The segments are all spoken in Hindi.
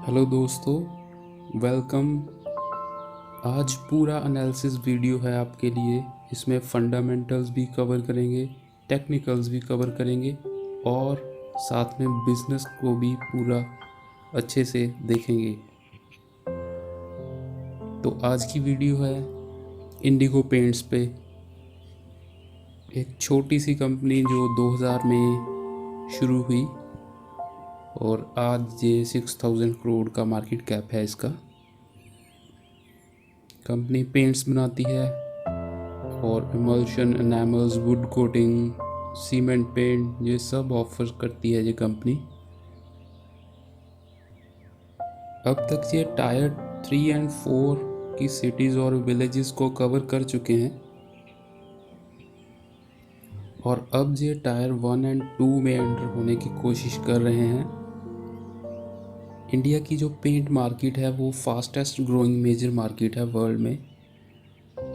हेलो दोस्तों, वेलकम। आज पूरा एनालिसिस वीडियो है आपके लिए। इसमें फंडामेंटल्स भी कवर करेंगे, टेक्निकल्स भी कवर करेंगे और साथ में बिजनेस को भी पूरा अच्छे से देखेंगे। तो आज की वीडियो है इंडिगो पेंट्स पे, एक छोटी सी कंपनी जो 2000 में शुरू हुई और आज ये 6000 करोड़ का मार्केट कैप है इसका। कंपनी पेंट्स बनाती है और emulsion, enamels, wood coating, cement paint, ये सब ऑफर करती है ये कंपनी। अब तक ये टायर 3 एंड 4 की सिटीज़ और विलेजेस को कवर कर चुके हैं और अब ये टायर 1 एंड 2 में एंटर होने की कोशिश कर रहे हैं। इंडिया की जो पेंट मार्केट है वो फास्टेस्ट ग्रोइंग मेजर मार्केट है वर्ल्ड में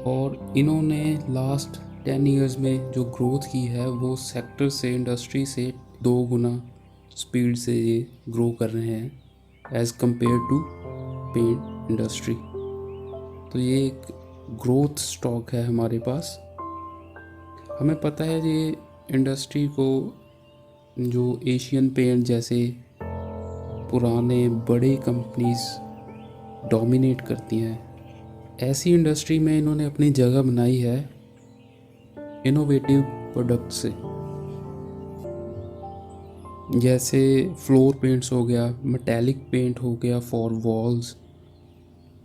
और इन्होंने लास्ट 10 इयर्स में जो ग्रोथ की है वो सेक्टर से, इंडस्ट्री से 2 गुना स्पीड से ये ग्रो कर रहे हैं as compare to paint industry. तो ये एक ग्रोथ स्टॉक है हमारे पास। हमें पता है ये इंडस्ट्री को जो एशियन पेंट जैसे पुराने बड़े कंपनीज डोमिनेट करती हैं, ऐसी इंडस्ट्री में इन्होंने अपनी जगह बनाई है इनोवेटिव प्रोडक्ट से। जैसे फ्लोर पेंट्स हो गया, मेटालिक पेंट हो गया फॉर वॉल्स,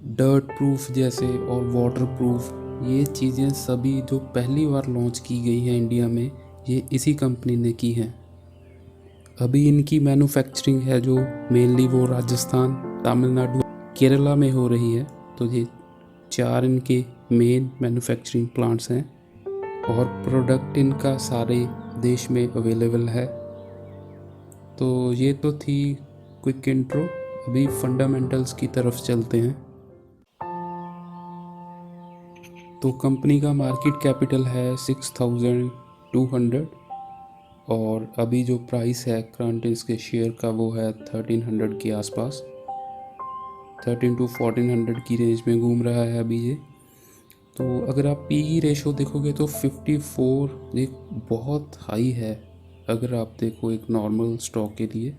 डर्ट प्रूफ जैसे और वाटर प्रूफ, ये चीज़ें सभी जो पहली बार लॉन्च की गई हैं इंडिया में, ये इसी कंपनी ने की हैं। अभी इनकी मैन्युफैक्चरिंग है जो मेनली वो राजस्थान, तमिलनाडु, केरला में हो रही है। तो ये 4 इनके मेन मैन्युफैक्चरिंग प्लांट्स हैं और प्रोडक्ट इनका सारे देश में अवेलेबल है। तो ये तो थी क्विक इंट्रो। अभी फंडामेंटल्स की तरफ चलते हैं। तो कंपनी का मार्केट कैपिटल है 6200 और अभी जो प्राइस है करंट इसके शेयर का वो है 1300 के आसपास, 13 to 1400 की रेंज में घूम रहा है अभी ये। तो अगर आप पी रेशो देखोगे तो 54 एक बहुत हाई है अगर आप देखो एक नॉर्मल स्टॉक के लिए,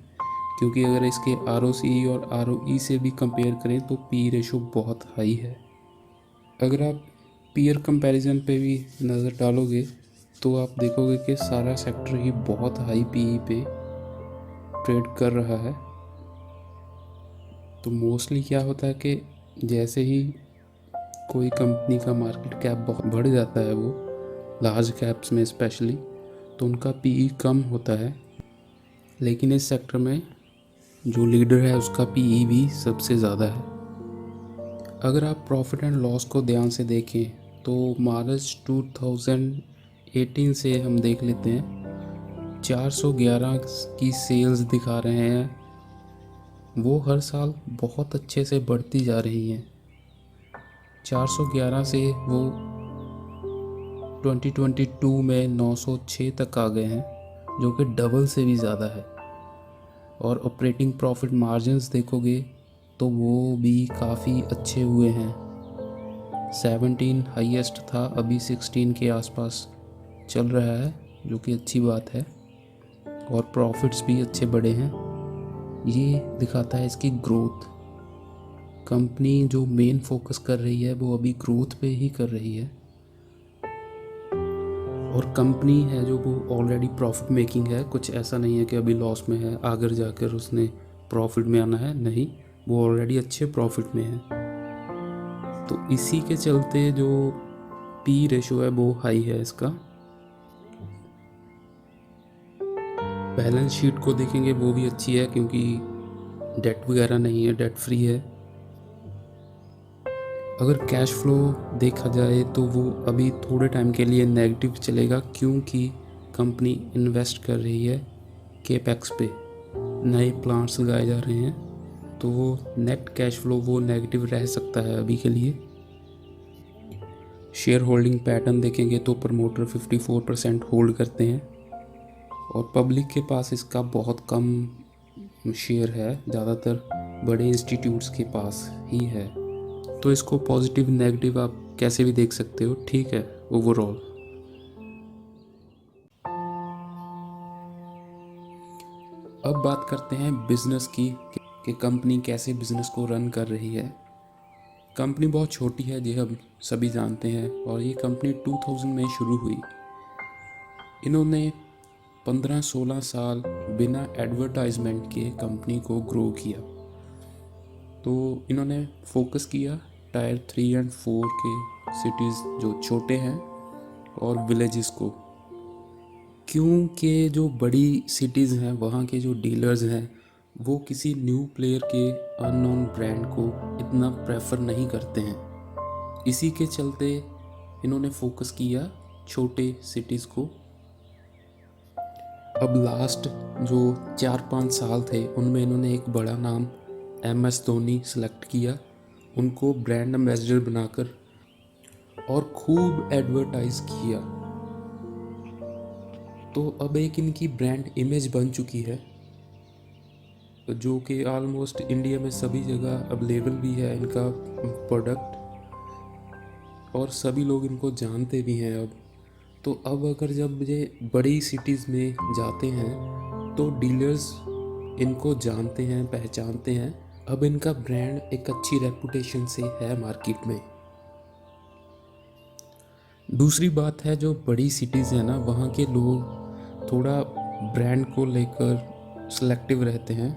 क्योंकि अगर इसके ROCE और ROE से भी कंपेयर करें तो पी रेशो बहुत हाई है। अगर आप पीयर कंपैरिजन पे भी नज़र डालोगे तो आप देखोगे कि सारा सेक्टर ही बहुत हाई पीई पे ट्रेड कर रहा है। तो मोस्टली क्या होता है कि जैसे ही कोई कंपनी का मार्केट कैप बहुत बढ़ जाता है, वो लार्ज कैप्स में स्पेशली, तो उनका पीई कम होता है। लेकिन इस सेक्टर में जो लीडर है उसका पीई भी सबसे ज़्यादा है। अगर आप प्रॉफिट एंड लॉस को ध्यान से देखें तो मार्च 2018 से हम देख लेते हैं 411 की सेल्स दिखा रहे हैं। वो हर साल बहुत अच्छे से बढ़ती जा रही हैं। 411 से वो 2022 में 906 तक आ गए हैं, जो कि डबल से भी ज़्यादा है। और ऑपरेटिंग प्रॉफिट मार्जिन्स देखोगे तो वो भी काफ़ी अच्छे हुए हैं। 17 हाईएस्ट था, अभी 16 के आसपास चल रहा है, जो कि अच्छी बात है। और प्रॉफिट्स भी अच्छे बढ़े हैं। ये दिखाता है इसकी ग्रोथ। कंपनी जो मेन फोकस कर रही है वो अभी ग्रोथ पे ही कर रही है और कंपनी है जो वो ऑलरेडी प्रॉफिट मेकिंग है। कुछ ऐसा नहीं है कि अभी लॉस में है, आगे जाकर उसने प्रॉफिट में आना है, नहीं, वो ऑलरेडी अच्छे प्रॉफिट में है। तो इसी के चलते जो पी रेशो है वो हाई है इसका। बैलेंस शीट को देखेंगे वो भी अच्छी है, क्योंकि डेट वगैरह नहीं है, डेट फ्री है। अगर कैश फ्लो देखा जाए तो वो अभी थोड़े टाइम के लिए नेगेटिव चलेगा, क्योंकि कंपनी इन्वेस्ट कर रही है केपेक्स पे, नए प्लांट्स लगाए जा रहे हैं। तो वो नेट कैश फ्लो वो नेगेटिव रह सकता है अभी के लिए। शेयर होल्डिंग पैटर्न देखेंगे तो प्रमोटर 54% होल्ड करते हैं और पब्लिक के पास इसका बहुत कम शेयर है। ज़्यादातर बड़े इंस्टीट्यूट्स के पास ही है। तो इसको पॉजिटिव नेगेटिव आप कैसे भी देख सकते हो, ठीक है ओवरऑल। अब बात करते हैं बिजनेस की कि कंपनी कैसे बिजनेस को रन कर रही है। कंपनी बहुत छोटी है, ये हम सभी जानते हैं, और ये कंपनी 2000 में शुरू हुई। इन्होंने 15-16 साल बिना एडवर्टाइजमेंट के कंपनी को ग्रो किया। तो इन्होंने फोकस किया टायर 3 और 4 के सिटीज़ जो छोटे हैं और विलेजेस को, क्योंकि जो बड़ी सिटीज़ हैं वहाँ के जो डीलर्स हैं वो किसी न्यू प्लेयर के अननोन ब्रांड को इतना प्रेफर नहीं करते हैं। इसी के चलते इन्होंने फोकस किया छोटे सिटीज़ को। अब लास्ट जो 4-5 साल थे उनमें इन्होंने एक बड़ा नाम MS धोनी सेलेक्ट किया, उनको ब्रांड एम्बेसडर बनाकर और खूब एडवर्टाइज किया। तो अब एक इनकी ब्रांड इमेज बन चुकी है जो कि ऑलमोस्ट इंडिया में सभी जगह अवेलेबल भी है इनका प्रोडक्ट, और सभी लोग इनको जानते भी हैं अब। तो अब अगर जब ये बड़ी सिटीज़ में जाते हैं तो डीलर्स इनको जानते हैं, पहचानते हैं। अब इनका ब्रांड एक अच्छी रेपुटेशन से है मार्केट में। दूसरी बात है, जो बड़ी सिटीज़ है ना वहाँ के लोग थोड़ा ब्रांड को लेकर सेलेक्टिव रहते हैं।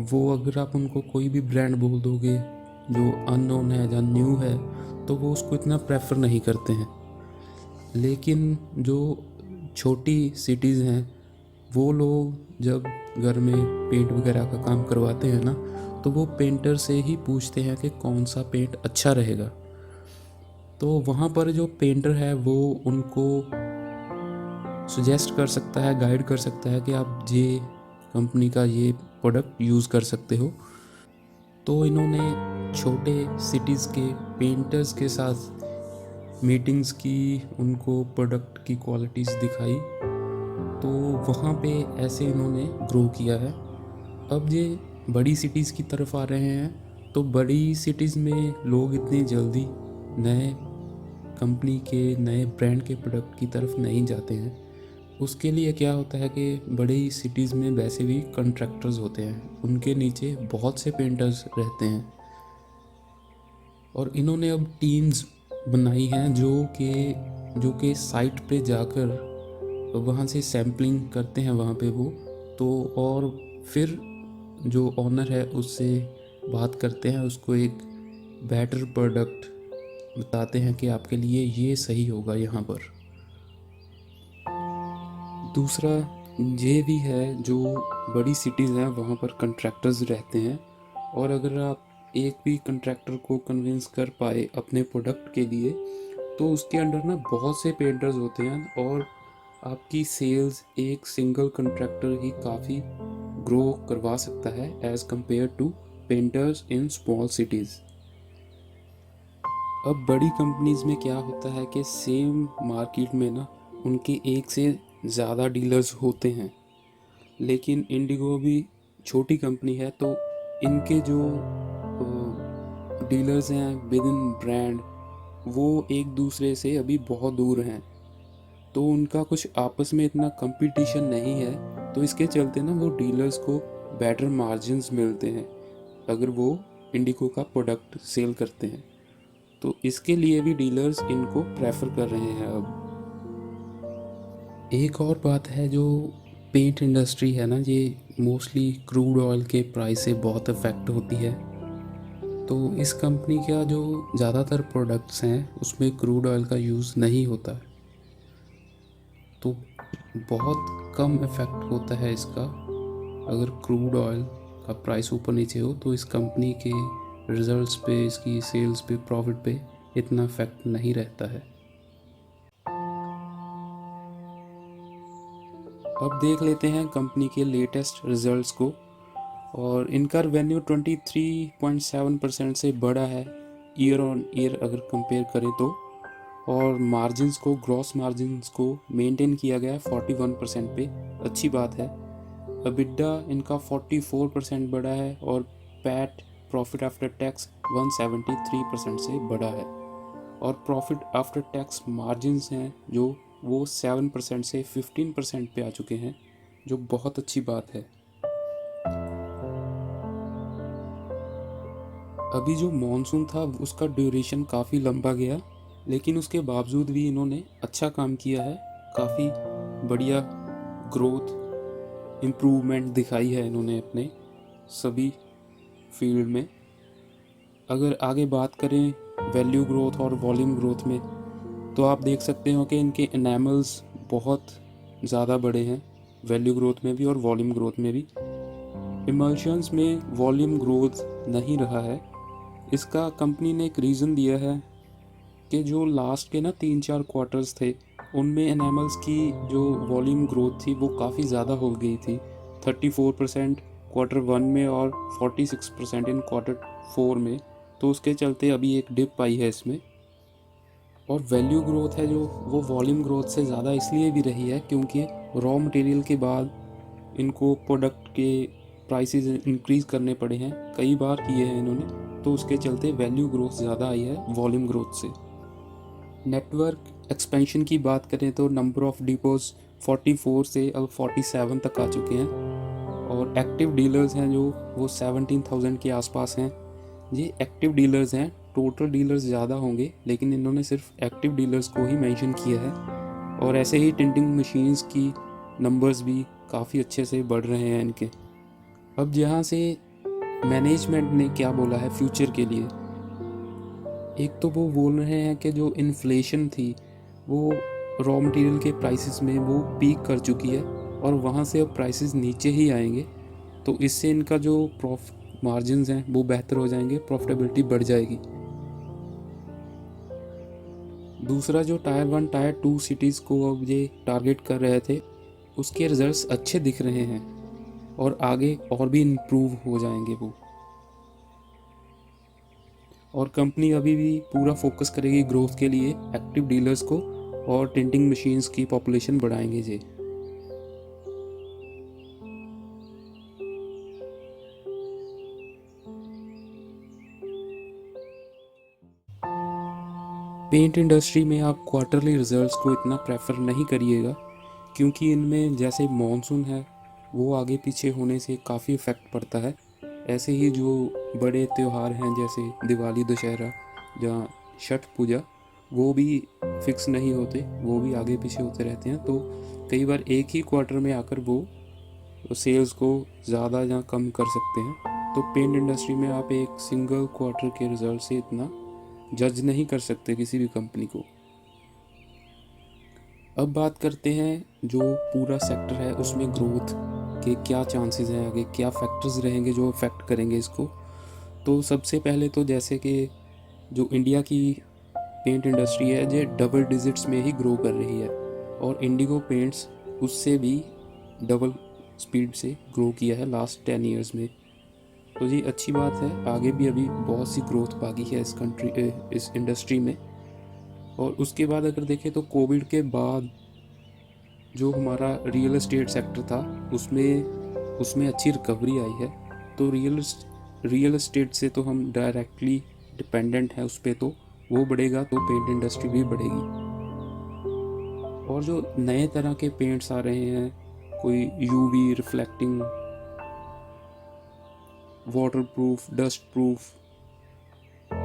वो अगर आप उनको कोई भी ब्रांड बोल दोगे जो अननोन है या न्यू है तो वो उसको इतना प्रेफर नहीं करते हैं। लेकिन जो छोटी सिटीज़ हैं वो लोग जब घर में पेंट वगैरह का काम करवाते हैं ना तो वो पेंटर से ही पूछते हैं कि कौन सा पेंट अच्छा रहेगा। तो वहाँ पर जो पेंटर है वो उनको सजेस्ट कर सकता है, गाइड कर सकता है कि आप ये कंपनी का ये प्रोडक्ट यूज़ कर सकते हो। तो इन्होंने छोटे सिटीज़ के पेंटर्स के साथ मीटिंग्स की, उनको प्रोडक्ट की क्वालिटीज़ दिखाई, तो वहाँ पे ऐसे इन्होंने ग्रो किया है। अब ये बड़ी सिटीज़ की तरफ आ रहे हैं तो बड़ी सिटीज़ में लोग इतनी जल्दी नए कंपनी के, नए ब्रांड के प्रोडक्ट की तरफ नहीं जाते हैं। उसके लिए क्या होता है कि बड़ी सिटीज़ में वैसे भी कॉन्ट्रैक्टर्स होते हैं, उनके नीचे बहुत से पेंटर्स रहते हैं, और इन्होंने अब टीम्स बनाई हैं जो कि साइट पे जाकर वहाँ से सैम्पलिंग करते हैं वहाँ पे वो तो, और फिर जो ओनर है उससे बात करते हैं, उसको एक बेटर प्रोडक्ट बताते हैं कि आपके लिए ये सही होगा यहाँ पर। दूसरा ये भी है, जो बड़ी सिटीज़ हैं वहाँ पर कॉन्ट्रैक्टर्स रहते हैं, और अगर आप एक भी कॉन्ट्रैक्टर को कन्विंस कर पाए अपने प्रोडक्ट के लिए तो उसके अंडर ना बहुत से पेंटर्स होते हैं, और आपकी सेल्स एक सिंगल कॉन्ट्रैक्टर ही काफ़ी ग्रो करवा सकता है as compare to painters in small cities. अब बड़ी कंपनीज़ में क्या होता है कि सेम मार्केट में ना उनके एक से ज़्यादा डीलर्स होते हैं, लेकिन इंडिगो भी छोटी कंपनी है तो इनके जो डीलर्स हैं विद इन ब्रांड वो एक दूसरे से अभी बहुत दूर हैं, तो उनका कुछ आपस में इतना कंपटीशन नहीं है। तो इसके चलते ना वो डीलर्स को बेटर मार्जिन्स मिलते हैं अगर वो इंडिगो का प्रोडक्ट सेल करते हैं, तो इसके लिए भी डीलर्स इनको प्रेफर कर रहे हैं। अब एक और बात है, जो पेंट इंडस्ट्री है ना, ये मोस्टली क्रूड ऑयल के प्राइस से बहुत इफ़ेक्ट होती है। तो इस कंपनी का जो ज़्यादातर प्रोडक्ट्स हैं उसमें क्रूड ऑयल का यूज़ नहीं होता है, तो बहुत कम इफ़ेक्ट होता है इसका। अगर क्रूड ऑयल का प्राइस ऊपर नीचे हो तो इस कंपनी के रिजल्ट्स पे, इसकी सेल्स पे, प्रॉफिट पे इतना इफेक्ट नहीं रहता है। अब देख लेते हैं कंपनी के लेटेस्ट रिजल्ट्स को, और इनका रेवेन्यू 23.7% से बढ़ा है ईयर ऑन ईयर अगर कंपेयर करें तो, और मार्जिन्स को, ग्रॉस मार्जिन्स को मेंटेन किया गया है 41% पे, अच्छी बात है। EBITDA इनका 44% बढ़ा है और पैट प्रॉफिट आफ्टर टैक्स 173% से बढ़ा है। और प्रॉफिट आफ्टर टैक्स मार्जिन्स हैं जो वो 7% से 15% पे आ चुके हैं, जो बहुत अच्छी बात है। अभी जो मॉनसून था उसका ड्यूरेशन काफ़ी लंबा गया, लेकिन उसके बावजूद भी इन्होंने अच्छा काम किया है। काफ़ी बढ़िया ग्रोथ इम्प्रूवमेंट दिखाई है इन्होंने अपने सभी फील्ड में। अगर आगे बात करें वैल्यू ग्रोथ और वॉल्यूम ग्रोथ में, तो आप देख सकते हो कि इनके एनामल्स बहुत ज़्यादा बड़े हैं, वैल्यू ग्रोथ में भी और वॉल्यूम ग्रोथ में भी। इमल्शंस में वॉल्यूम ग्रोथ नहीं रहा है। इसका कंपनी ने एक रीज़न दिया है कि जो लास्ट के 3-4 क्वार्टर्स थे उनमें एनिमल्स की जो वॉल्यूम ग्रोथ थी वो काफ़ी ज़्यादा हो गई थी, 34% Q1 में और 46% इन Q4 में। तो उसके चलते अभी एक डिप आई है इसमें। और वैल्यू ग्रोथ है जो वो वॉल्यूम ग्रोथ से ज़्यादा इसलिए भी रही है क्योंकि रॉ मटेरियल के बाद इनको प्रोडक्ट के प्राइसेस इंक्रीज़ करने पड़े हैं, कई बार किए हैं इन्होंने, तो उसके चलते वैल्यू ग्रोथ ज़्यादा आई है वॉल्यूम ग्रोथ से। नेटवर्क एक्सपेंशन की बात करें तो नंबर ऑफ़ डिपोज 44 से अब 47 तक आ चुके हैं और एक्टिव डीलर्स हैं जो वो 17,000 के आसपास हैं। ये एक्टिव डीलर्स हैं, टोटल डीलर्स ज़्यादा होंगे, लेकिन इन्होंने सिर्फ एक्टिव डीलर्स को ही मेंशन किया है। और ऐसे ही टिंटिंग मशीन्स की नंबर्स भी काफ़ी अच्छे से बढ़ रहे हैं इनके। अब जहाँ से मैनेजमेंट ने क्या बोला है फ्यूचर के लिए, एक तो वो बोल रहे हैं कि जो इन्फ्लेशन थी वो रॉ मटेरियल के प्राइसेस में वो पीक कर चुकी है और वहाँ से अब प्राइसेस नीचे ही आएंगे, तो इससे इनका जो प्रॉफिट मार्जिन्स हैं वो बेहतर हो जाएंगे, प्रॉफिटेबिलिटी बढ़ जाएगी। दूसरा जो टायर 1 टायर 2 सिटीज़ को अब ये टारगेट कर रहे थे उसके रिजल्ट्स अच्छे दिख रहे हैं और आगे और भी इम्प्रूव हो जाएंगे वो। और कंपनी अभी भी पूरा फोकस करेगी ग्रोथ के लिए, एक्टिव डीलर्स को और टिंटिंग मशीन्स की पॉपुलेशन बढ़ाएंगे जी। पेंट इंडस्ट्री में आप क्वार्टरली रिजल्ट्स को इतना प्रेफर नहीं करिएगा क्योंकि इनमें जैसे मॉनसून है वो आगे पीछे होने से काफ़ी इफ़ेक्ट पड़ता है। ऐसे ही जो बड़े त्यौहार हैं जैसे दिवाली, दशहरा, जहाँ छठ पूजा, वो भी फिक्स नहीं होते, वो भी आगे पीछे होते रहते हैं। तो कई बार एक ही क्वार्टर में आकर वो सेल्स को ज़्यादा या कम कर सकते हैं। तो पेंट इंडस्ट्री में आप एक सिंगल क्वार्टर के रिजल्ट से इतना जज नहीं कर सकते किसी भी कंपनी को। अब बात करते हैं जो पूरा सेक्टर है उसमें ग्रोथ के क्या चांसेस हैं, आगे क्या फैक्टर्स रहेंगे जो अफेक्ट करेंगे इसको। तो सबसे पहले तो जैसे कि जो इंडिया की पेंट इंडस्ट्री है ये डबल डिजिट्स में ही ग्रो कर रही है और इंडिगो पेंट्स उससे भी डबल स्पीड से ग्रो किया है लास्ट 10 ईयर्स में। तो ये अच्छी बात है, आगे भी अभी बहुत सी ग्रोथ बाकी है इस इंडस्ट्री में। और उसके बाद अगर देखें तो कोविड के बाद जो हमारा रियल एस्टेट सेक्टर था उसमें अच्छी रिकवरी आई है। तो रियल एस्टेट से तो हम डायरेक्टली डिपेंडेंट हैं उस पर, तो वो बढ़ेगा तो पेंट इंडस्ट्री भी बढ़ेगी। और जो नए तरह के पेंट्स आ रहे हैं, कोई UV reflecting, waterproof, dust proof,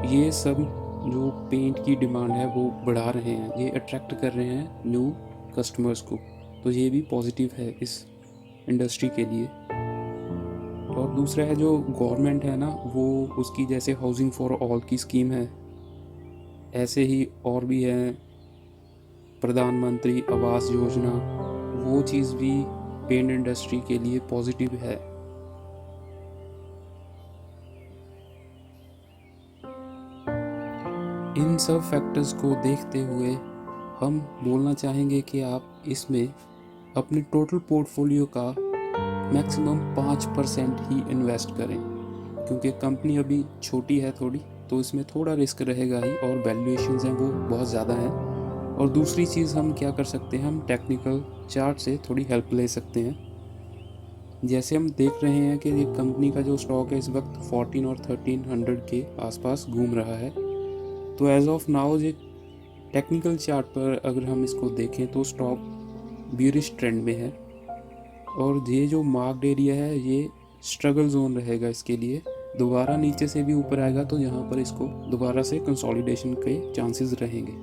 ये सब जो पेंट की डिमांड है वो बढ़ा रहे हैं, ये अट्रैक्ट कर रहे हैं न्यू कस्टमर्स को। तो ये भी पॉजिटिव है इस इंडस्ट्री के लिए। और दूसरा है जो गवर्नमेंट है ना, वो उसकी जैसे हाउसिंग फॉर ऑल की स्कीम है, ऐसे ही और भी है प्रधानमंत्री आवास योजना, वो चीज़ भी पेंट इंडस्ट्री के लिए पॉजिटिव है। इन सब फैक्टर्स को देखते हुए हम बोलना चाहेंगे कि आप इसमें अपने टोटल पोर्टफोलियो का मैक्सिमम 5% ही इन्वेस्ट करें, क्योंकि कंपनी अभी छोटी है थोड़ी, तो इसमें थोड़ा रिस्क रहेगा ही और वैल्यूएशंस हैं वो बहुत ज़्यादा हैं। और दूसरी चीज़ हम क्या कर सकते हैं, हम टेक्निकल चार्ट से थोड़ी हेल्प ले सकते हैं। जैसे हम देख रहे हैं कि ये कंपनी का जो स्टॉक है इस वक्त 14 और 1300 के आसपास घूम रहा है। तो एज ऑफ नाउ ये टेक्निकल चार्ट पर अगर हम इसको देखें तो स्टॉक बियरिश ट्रेंड में है, और ये जो मार्क्ड एरिया है ये स्ट्रगल जोन रहेगा इसके लिए। दोबारा नीचे से भी ऊपर आएगा तो यहाँ पर इसको दोबारा से कंसोलिडेशन के चांसेस रहेंगे,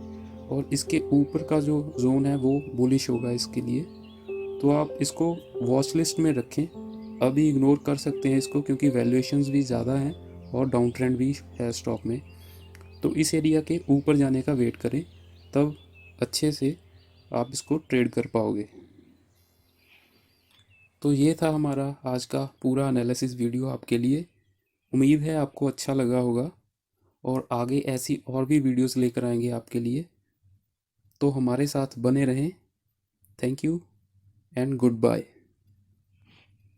और इसके ऊपर का जो जोन है वो बुलिश होगा इसके लिए। तो आप इसको वॉच लिस्ट में रखें, अभी इग्नोर कर सकते हैं इसको क्योंकि वैल्यूएशंस भी ज़्यादा हैं और डाउन ट्रेंड भी है स्टॉक में। तो इस एरिया के ऊपर जाने का वेट करें, तब अच्छे से आप इसको ट्रेड कर पाओगे। तो ये था हमारा आज का पूरा एनालिसिस वीडियो आपके लिए। उम्मीद है आपको अच्छा लगा होगा, और आगे ऐसी और भी वीडियोस लेकर आएंगे आपके लिए। तो हमारे साथ बने रहें। Thank you and good bye.